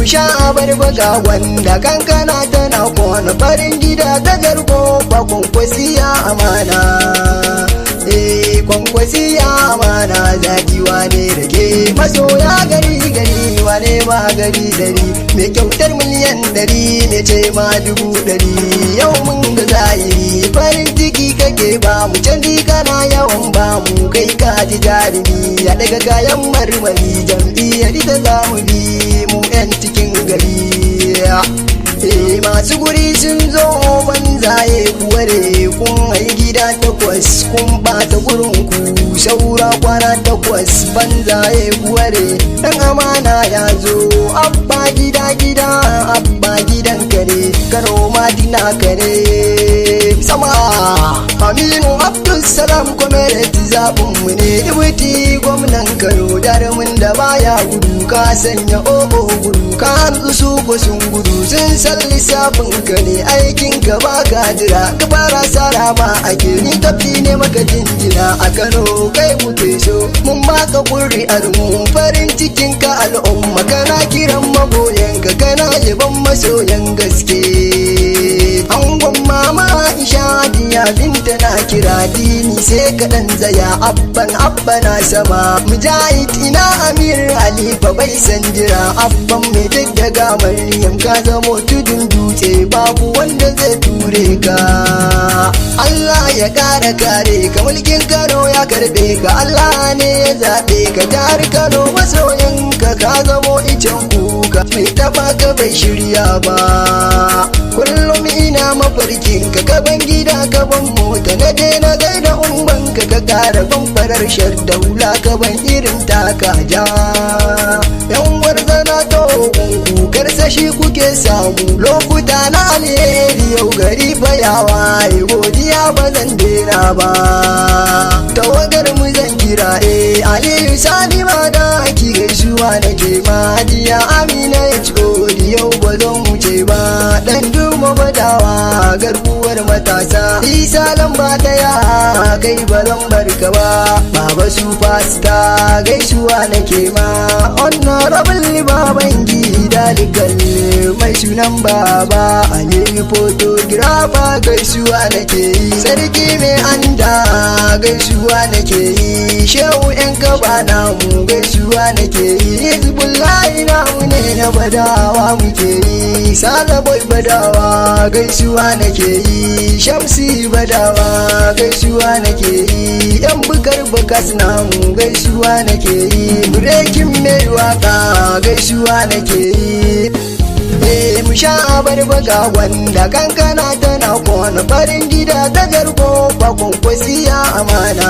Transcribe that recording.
sha abarbaga wanda kankana tana kwana farin gida ta jarko ba kwankwasiya amana. Kwankwasiya amana zaki wane rage masoya gari gari wane ma gari dari mai kyautar miliyan 100 ne ce ma 100. Yau mun ga zahiri farin ciki kake ba mu canji kana yawan ba mu kai ka ji jarumi ya daga kayan marmari jam'iyyar ta zamu bi mu 'yan cikin gari. Masu guri sun zo banzaye kuware kun hai gida 8 kun bata gurin ku saura kwana 8 banzaye kuware dan amana ya zo abba gida gida abba gidan kare karo madina kare sama. Aminu Abdulsalam Comrade zabin mu ne dubuti gwamnan Kano jarumin da baya gudu ka sanya ogo gudu ka su ko sun gudu sun san lissafin ka ne aikin ka ba ka jira ka fara sara ma ake ni tafi ne maka jinjina a Kano kai muke so mun baka ƙuri'ar mu farin cikin ka al'umma kana kiran magoyan ka kana yaban masoyan gaske. Angon mama Aisha diya binta na kira dini sai kaɗan zaya abban abba na sama mujahid ina amir halifa bai san jira abban mai daddaga maryam ka zamo tudun dutse babu wanda zai ture ka. Allah ya kara kare ka mulkin Kano ya karbe ka Allah ne ya zaɓe ka jihar Kano masoyan ka ka zamo icen kuka mai taba ka bai shirya ba. Kullum ina mafarkin ka gaban gida gaban mota na je na gaida umban ka ka kara ban farar da hula gaban irin taka ja. Yan warzana ta kukar sashi kuke samu lokuta na alheri yau gari bayawa godiya ba zan dena ba. Tawagar mu zan kira Aliyu Sani ma da aki gaisuwa nake ma Hajiya Amina ya ci yau ba zan wuce ba dan duma badawa garkuwar matasa Isa lamba daya kai ba zan barka ba. Baba su fasta gaisuwa nake ma honorable baban gida likal mai sunan baba Aliyu photographer gaisuwa nake yi sarki mai anda gaisuwa nake yi shehu yan kaba namu gaisuwa nake yi hizbullahi namu ne na badawa muke yi salaboy badawa gaisuwa nake yi shamsi badawa gaisuwa nake yi yan bukar bukas namu gaisuwa nake yi breaking mai waka gaisuwa nake yi. Mu sha abarbaga wanda kankana tana kwana farin gida ta jarko ba kwankwasiya amana.